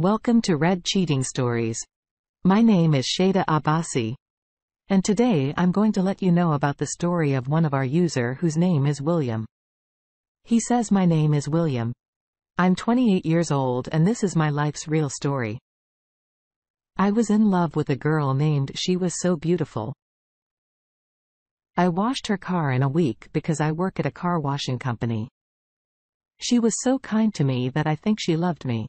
Welcome to Red Cheating Stories. My name is Shada Abbasi. And today I'm going to let you know about the story of one of our user whose name is William. He says my name is William. I'm 28 years old and this is my life's real story. I was in love with a girl named She Was So Beautiful. I washed her car in a week because I work at a car washing company. She was so kind to me that I think she loved me.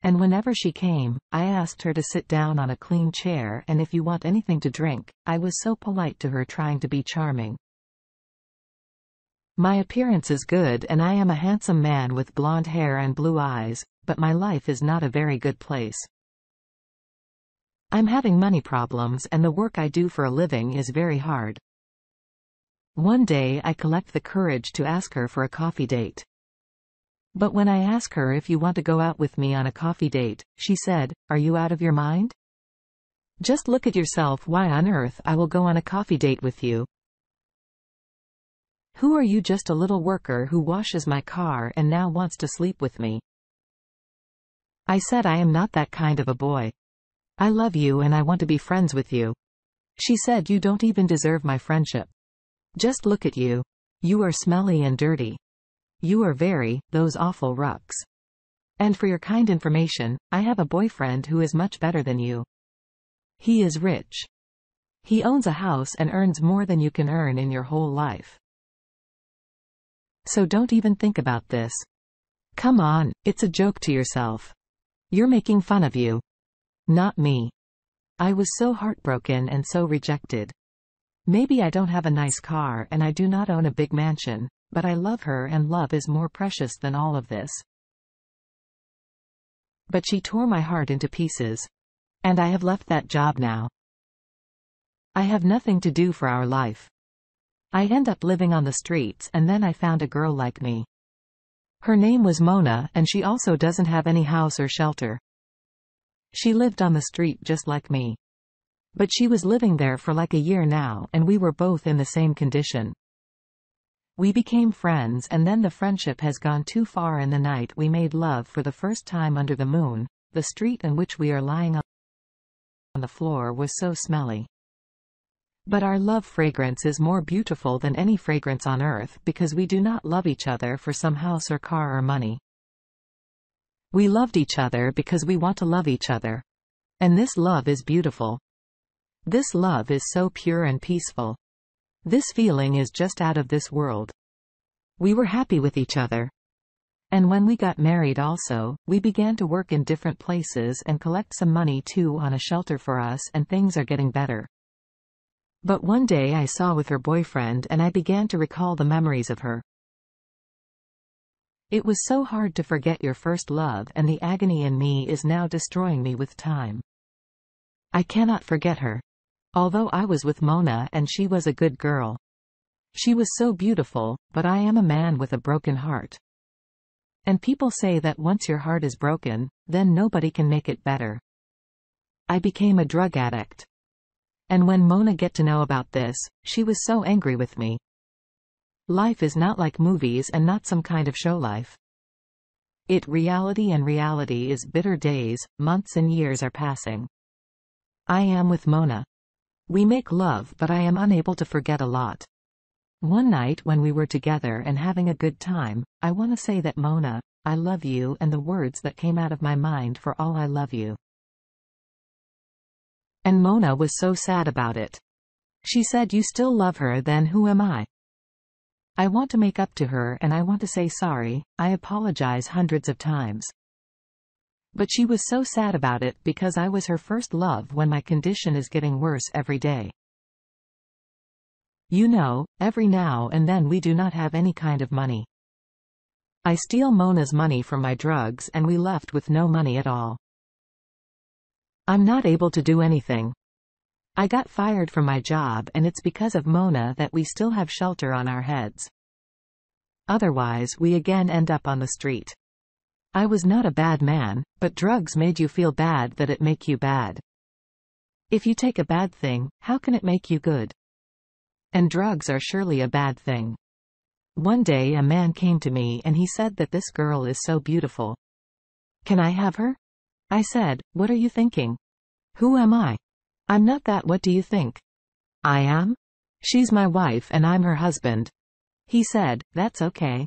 And whenever she came, I asked her to sit down on a clean chair, and if you want anything to drink, I was so polite to her, trying to be charming. My appearance is good and I am a handsome man with blonde hair and blue eyes, but my life is not a very good place. I'm having money problems and the work I do for a living is very hard. One day I collect the courage to ask her for a coffee date. But when I ask her if you want to go out with me on a coffee date, she said, "Are you out of your mind? Just look at yourself. Why on earth I will go on a coffee date with you? Who are you? Just a little worker who washes my car and now wants to sleep with me." I said I am not that kind of a boy. I love you and I want to be friends with you. She said you don't even deserve my friendship. Just look at you. You are smelly and dirty. You are those awful rucks. And for your kind information, I have a boyfriend who is much better than you. He is rich. He owns a house and earns more than you can earn in your whole life. So don't even think about this. Come on, it's a joke to yourself. You're making fun of you. Not me. I was so heartbroken and so rejected. Maybe I don't have a nice car and I do not own a big mansion, but I love her and love is more precious than all of this. But she tore my heart into pieces. And I have left that job now. I have nothing to do for our life. I end up living on the streets and then I found a girl like me. Her name was Mona and she also doesn't have any house or shelter. She lived on the street just like me. But she was living there for like a year now and we were both in the same condition. We became friends and then the friendship has gone too far. In the night we made love for the first time under the moon. The street in which we are lying on the floor was so smelly. But our love fragrance is more beautiful than any fragrance on earth because we do not love each other for some house or car or money. We loved each other because we want to love each other. And this love is beautiful. This love is so pure and peaceful. This feeling is just out of this world. We were happy with each other. And when we got married also, we began to work in different places and collect some money too on a shelter for us, and things are getting better. But one day I saw with her boyfriend and I began to recall the memories of her. It was so hard to forget your first love and the agony in me is now destroying me with time. I cannot forget her. Although I was with Mona and she was a good girl. She was so beautiful, but I am a man with a broken heart. And people say that once your heart is broken, then nobody can make it better. I became a drug addict. And when Mona get to know about this, she was so angry with me. Life is not like movies and not some kind of show life. Reality and reality is bitter. Days, months and years are passing. I am with Mona. We make love but I am unable to forget a lot. One night when we were together and having a good time, I want to say that Mona, I love you, and the words that came out of my mind for all I love you. And Mona was so sad about it. She said you still love her, then who am I? I want to make up to her and I want to say sorry, I apologize hundreds of times. But she was so sad about it because I was her first love when my condition is getting worse every day. You know, every now and then we do not have any kind of money. I steal Mona's money from my drugs and we left with no money at all. I'm not able to do anything. I got fired from my job and it's because of Mona that we still have shelter on our heads. Otherwise we again end up on the street. I was not a bad man, but drugs made you feel bad that it make you bad. If you take a bad thing, how can it make you good? And drugs are surely a bad thing. One day a man came to me and he said that this girl is so beautiful. Can I have her? I said, "What are you thinking? Who am I? I'm not that. What do you think I am? She's my wife and I'm her husband." He said, "That's okay.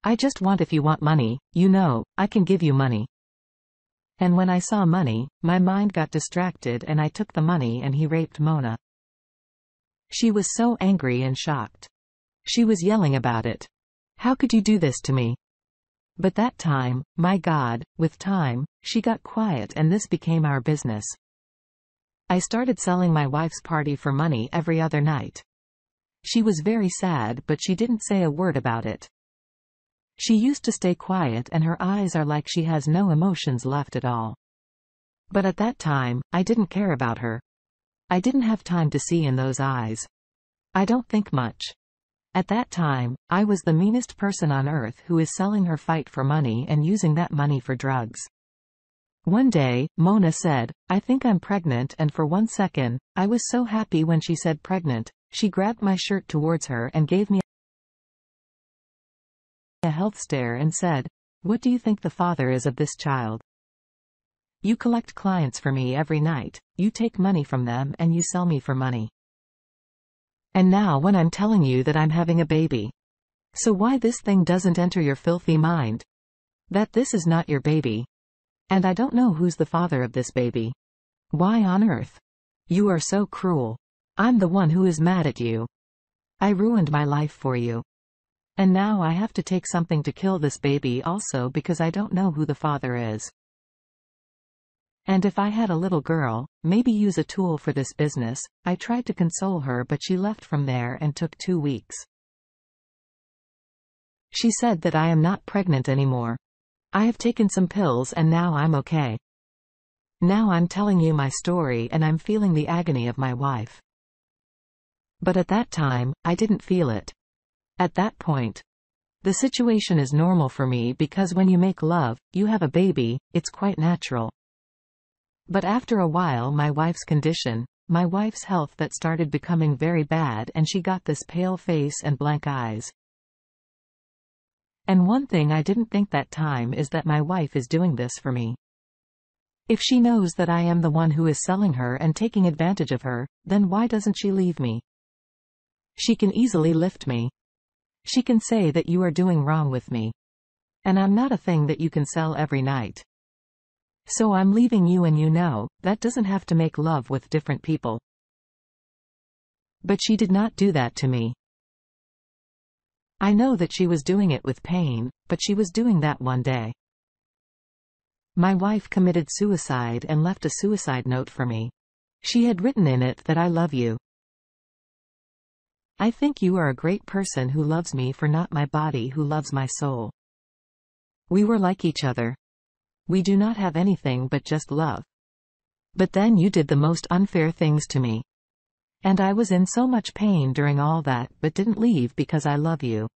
I just want if you want money, you know, I can give you money." And when I saw money, my mind got distracted and I took the money and he raped Mona. She was so angry and shocked. She was yelling about it. "How could you do this to me?" But that time, my God, with time, she got quiet and this became our business. I started selling my wife's party for money every other night. She was very sad but she didn't say a word about it. She used to stay quiet and her eyes are like she has no emotions left at all. But at that time, I didn't care about her. I didn't have time to see in those eyes. I don't think much. At that time, I was the meanest person on earth who is selling her fight for money and using that money for drugs. One day, Mona said, "I think I'm pregnant," and for 1 second, I was so happy when she said pregnant. She grabbed my shirt towards her and gave me a health stare and said, "What do you think the father is of this child? You collect clients for me every night, you take money from them and you sell me for money. And now when I'm telling you that I'm having a baby. So why this thing doesn't enter your filthy mind? That this is not your baby. And I don't know who's the father of this baby. Why on earth? You are so cruel. I'm the one who is mad at you. I ruined my life for you. And now I have to take something to kill this baby also because I don't know who the father is. And if I had a little girl, maybe use a tool for this business." I tried to console her but she left from there and took 2 weeks. She said that I am not pregnant anymore. I have taken some pills and now I'm okay. Now I'm telling you my story and I'm feeling the agony of my wife. But at that time, I didn't feel it. At that point, the situation is normal for me because when you make love, you have a baby, it's quite natural. But after a while my wife's condition, my wife's health that started becoming very bad and she got this pale face and blank eyes. And one thing I didn't think that time is that my wife is doing this for me. If she knows that I am the one who is selling her and taking advantage of her, then why doesn't she leave me? She can easily lift me. She can say that you are doing wrong with me. And I'm not a thing that you can sell every night. So I'm leaving you and you know, that doesn't have to make love with different people. But she did not do that to me. I know that she was doing it with pain, but she was doing that one day. My wife committed suicide and left a suicide note for me. She had written in it that I love you. I think you are a great person who loves me for not my body who loves my soul. We were like each other. We do not have anything but just love. But then you did the most unfair things to me. And I was in so much pain during all that but didn't leave because I love you.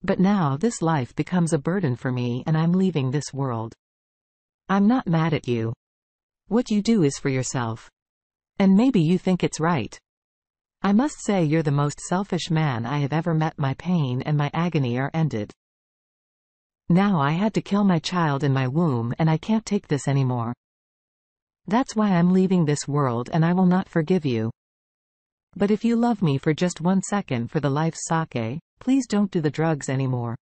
But now this life becomes a burden for me and I'm leaving this world. I'm not mad at you. What you do is for yourself. And maybe you think it's right. I must say you're the most selfish man I have ever met. My pain and my agony are ended. Now I had to kill my child in my womb and I can't take this anymore. That's why I'm leaving this world and I will not forgive you. But if you love me for just 1 second for the life's sake, please don't do the drugs anymore.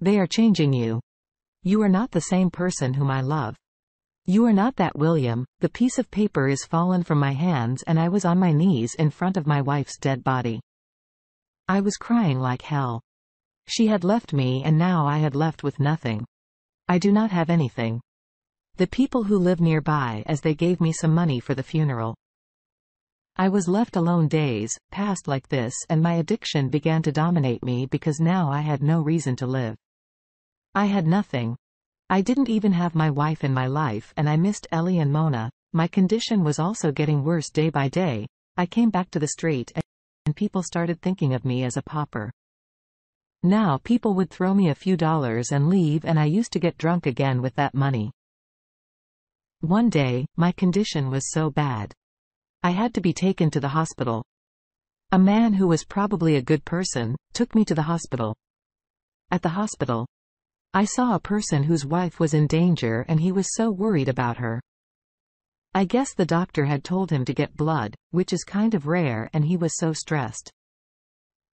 They are changing you. You are not the same person whom I love. You are not that William. The piece of paper is fallen from my hands and I was on my knees in front of my wife's dead body. I was crying like hell. She had left me and now I had left with nothing. I do not have anything. The people who live nearby as they gave me some money for the funeral. I was left alone. Days passed like this and my addiction began to dominate me because now I had no reason to live. I had nothing. I didn't even have my wife in my life and I missed Ellie and Mona. My condition was also getting worse day by day. I came back to the street and people started thinking of me as a pauper. Now people would throw me a few dollars and leave and I used to get drunk again with that money. One day, my condition was so bad. I had to be taken to the hospital. A man who was probably a good person took me to the hospital. At the hospital, I saw a person whose wife was in danger and he was so worried about her. I guess the doctor had told him to get blood, which is kind of rare, and he was so stressed.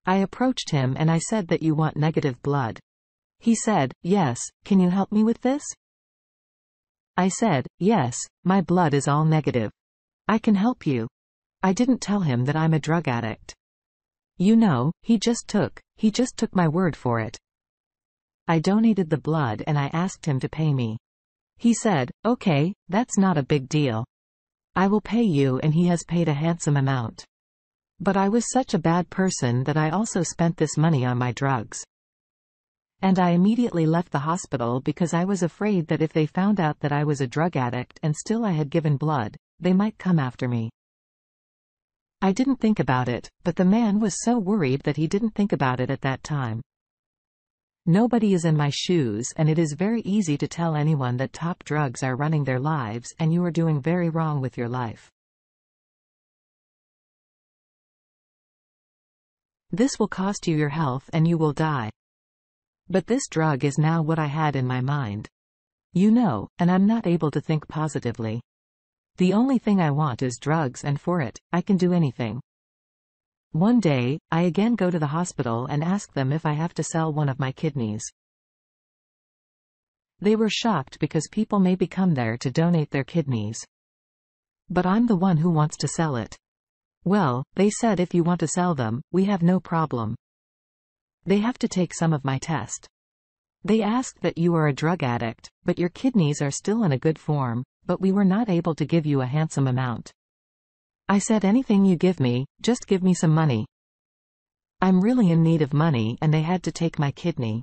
I approached him and I said that you want negative blood. He said, yes, can you help me with this? I said, yes, my blood is all negative. I can help you. I didn't tell him that I'm a drug addict. You know, he just took my word for it. I donated the blood and I asked him to pay me. He said, okay, that's not a big deal. I will pay you, and he has paid a handsome amount. But I was such a bad person that I also spent this money on my drugs. And I immediately left the hospital because I was afraid that if they found out that I was a drug addict and still I had given blood, they might come after me. I didn't think about it, but the man was so worried that he didn't think about it at that time. Nobody is in my shoes, and it is very easy to tell anyone that top drugs are running their lives and you are doing very wrong with your life. This will cost you your health and you will die. But this drug is now what I had in my mind. You know, and I'm not able to think positively. The only thing I want is drugs, and for it, I can do anything. One day, I again go to the hospital and ask them if I have to sell one of my kidneys. They were shocked because people maybe come there to donate their kidneys. But I'm the one who wants to sell it. Well, they said if you want to sell them, we have no problem. They have to take some of my test. They asked that you are a drug addict, but your kidneys are still in a good form, but we were not able to give you a handsome amount. I said anything you give me, just give me some money. I'm really in need of money and they had to take my kidney.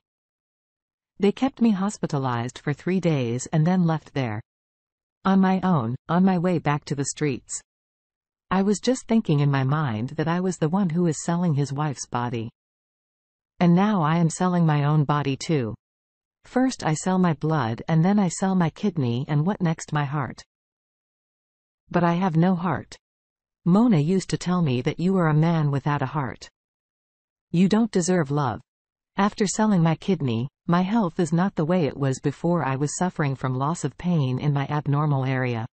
They kept me hospitalized for 3 days and then left there. On my own, on my way back to the streets. I was just thinking in my mind that I was the one who is selling his wife's body. And now I am selling my own body too. First I sell my blood and then I sell my kidney, and what next? My heart. But I have no heart. Mona used to tell me that you are a man without a heart. You don't deserve love. After selling my kidney, my health is not the way it was before. I was suffering from loss of pain in my abnormal area.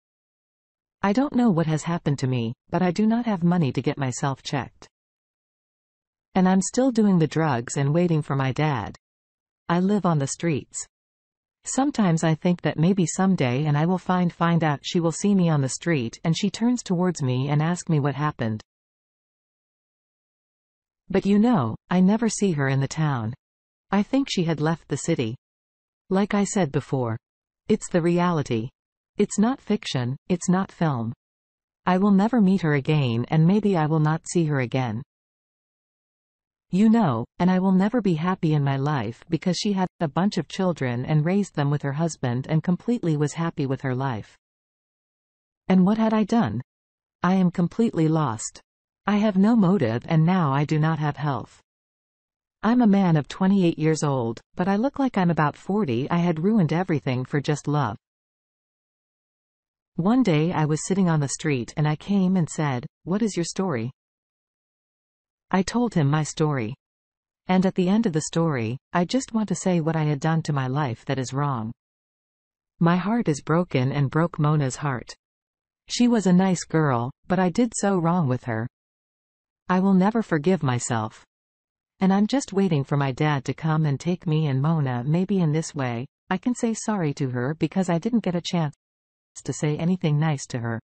I don't know what has happened to me, but I do not have money to get myself checked. And I'm still doing the drugs and waiting for my dad. I live on the streets. Sometimes I think that maybe someday and I will find out she will see me on the street and she turns towards me and asks me what happened. But you know, I never see her in the town. I think she had left the city. Like I said before. It's the reality. It's not fiction, it's not film. I will never meet her again, and maybe I will not see her again. You know, and I will never be happy in my life because she had a bunch of children and raised them with her husband and completely was happy with her life. And what had I done? I am completely lost. I have no motive and now I do not have health. I'm a man of 28 years old, but I look like I'm about 40. I had ruined everything for just love. One day I was sitting on the street and I came and said, "What is your story?" I told him my story. And at the end of the story, I just want to say what I had done to my life that is wrong. My heart is broken and broke Mona's heart. She was a nice girl, but I did so wrong with her. I will never forgive myself. And I'm just waiting for my dad to come and take me and Mona. Maybe in this way, I can say sorry to her because I didn't get a chance to say anything nice to her.